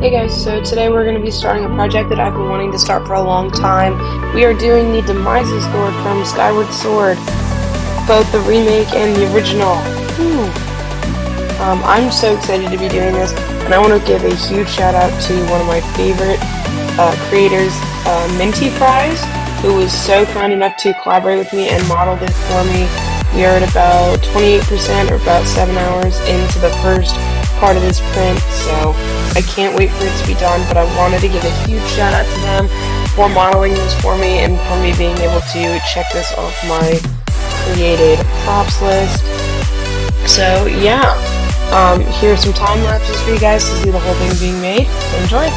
Hey guys, so today we're going to be starting a project that I've been wanting to start for a long time. We are doing the Demise sword from Skyward Sword, both the remake and the original. I'm so excited to be doing this, and I want to give a huge shout out to one of my favorite creators, Minty Fries, who was so kind enough to collaborate with me and model this for me. We are at about 28% or about 7 hours into the first part of this print, so I can't wait for it to be done, but I wanted to give a huge shout out to them for modeling this for me and for me being able to check this off my created props list. So yeah, here's some time lapses for you guys to see the whole thing being made. Enjoy!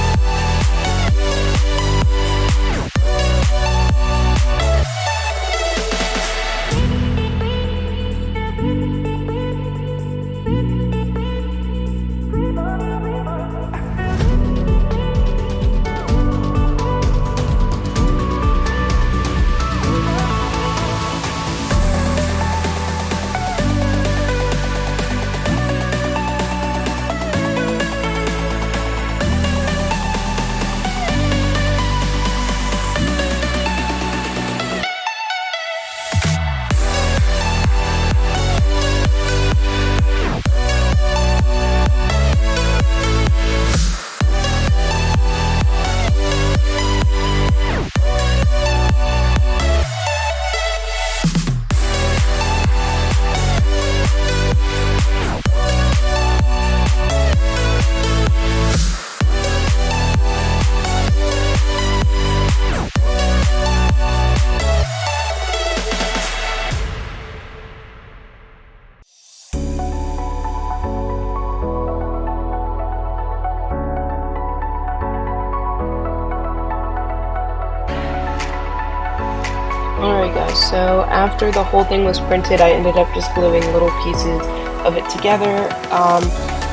Alright guys, so after the whole thing was printed, I ended up just gluing little pieces of it together.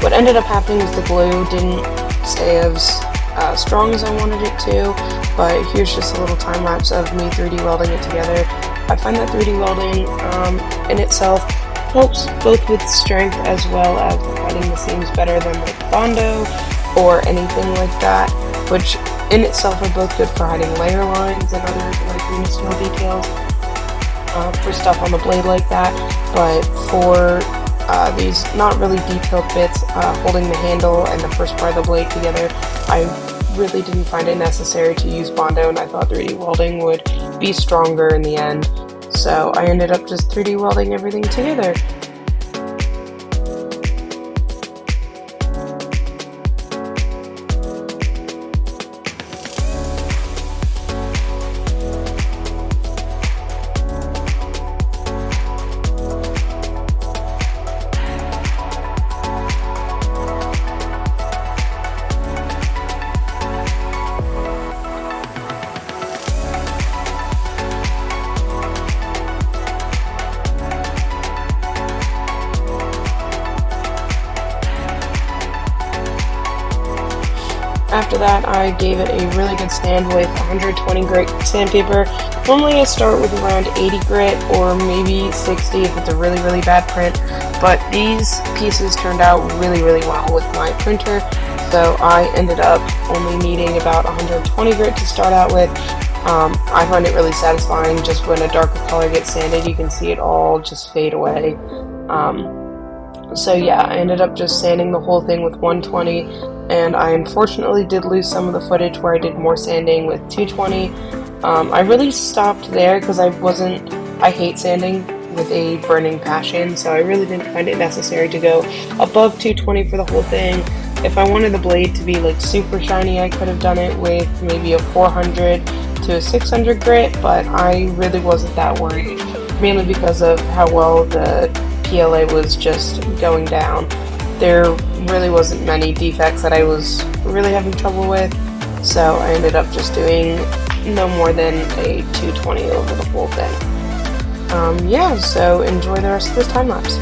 What ended up happening was the glue didn't stay as strong as I wanted it to, but here's just a little time lapse of me 3D welding it together. I find that 3D welding in itself helps both with strength as well as hiding the seams better than like Bondo or anything like that, which in itself are both good for hiding layer lines and other like minuscule details for stuff on the blade like that, but for these not really detailed bits, holding the handle and the first part of the blade together, I really didn't find it necessary to use Bondo, and I thought 3D welding would be stronger in the end, so I ended up just 3D welding everything together. After that, I gave it a really good sand with 120 grit sandpaper. Normally I start with around 80 grit or maybe 60 if it's a really bad print, but these pieces turned out really well with my printer, so I ended up only needing about 120 grit to start out with. I find it really satisfying just when a darker color gets sanded, you can see it all just fade away. So yeah, I ended up just sanding the whole thing with 120, and I unfortunately did lose some of the footage where I did more sanding with 220. I really stopped there because I hate sanding with a burning passion, so I really didn't find it necessary to go above 220 for the whole thing. If I wanted the blade to be like super shiny, I could have done it with maybe a 400 to a 600 grit, but I really wasn't that worried, mainly because of how well the PLA was just going down. There really wasn't many defects that I was really having trouble with, so I ended up just doing no more than a 220 over the whole thing. Yeah, so enjoy the rest of this time lapse.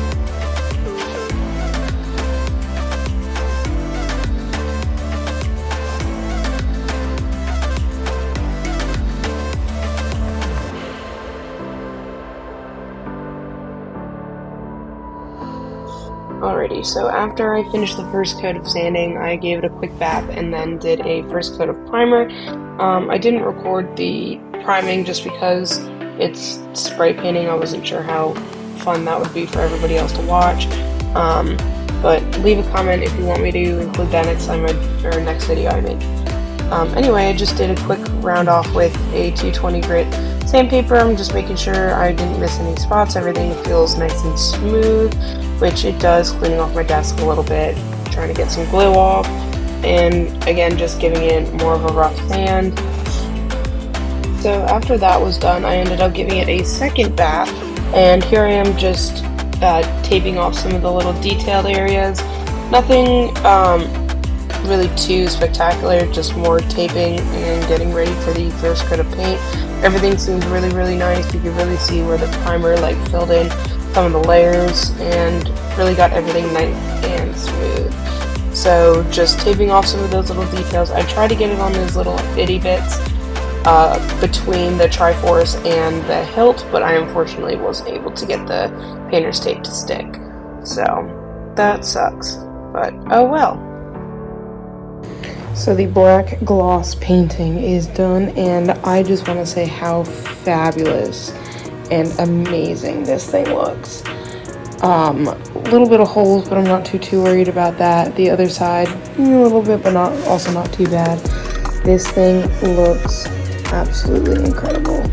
Alright Alrighty, so after I finished the first coat of sanding, I gave it a quick bath and then did a first coat of primer. I didn't record the priming just because it's spray painting. I wasn't sure how fun that would be for everybody else to watch. But leave a comment if you want me to include that next time or next video I make. Anyway, I just did a quick round off with a 220 grit sandpaper. I'm just making sure I didn't miss any spots. Everything feels nice and smooth, which it does, cleaning off my desk a little bit, trying to get some glue off, and again, just giving it more of a rough sand. So after that was done, I ended up giving it a second bath, and here I am just taping off some of the little detailed areas. Nothing really too spectacular, just more taping and getting ready for the first coat of paint. Everything seems really, really nice. You can really see where the primer like filled in some of the layers and really got everything nice and smooth. So just taping off some of those little details. I tried to get it on those little itty bits between the Triforce and the hilt, but I unfortunately wasn't able to get the painter's tape to stick. So that sucks, but oh well. So the black gloss painting is done, and I just want to say how fabulous and amazing this thing looks. A little bit of holes, but I'm not too worried about that. The other side, a little bit, but also not too bad. This thing looks absolutely incredible.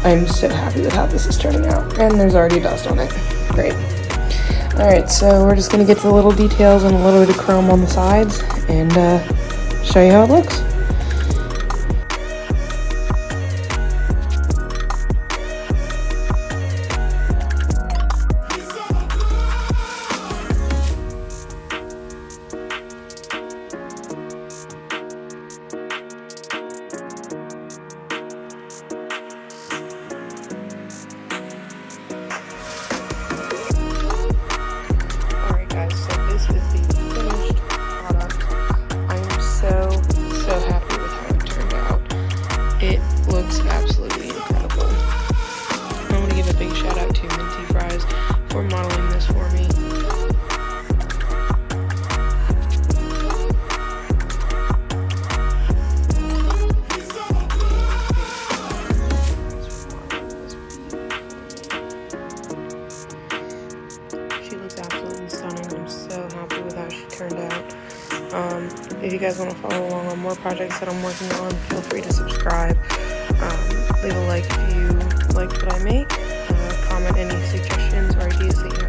I'm so happy with how this is turning out, and there's already dust on it. Great. Alright, so we're just going to get to the little details and a little bit of chrome on the sides, and show you how it looks. For modeling this for me. She looks absolutely stunning. I'm so happy with how she turned out. If you guys want to follow along on more projects that I'm working on, feel free to subscribe. Leave a like if you liked what I make. Comment any suggestions or ideas that you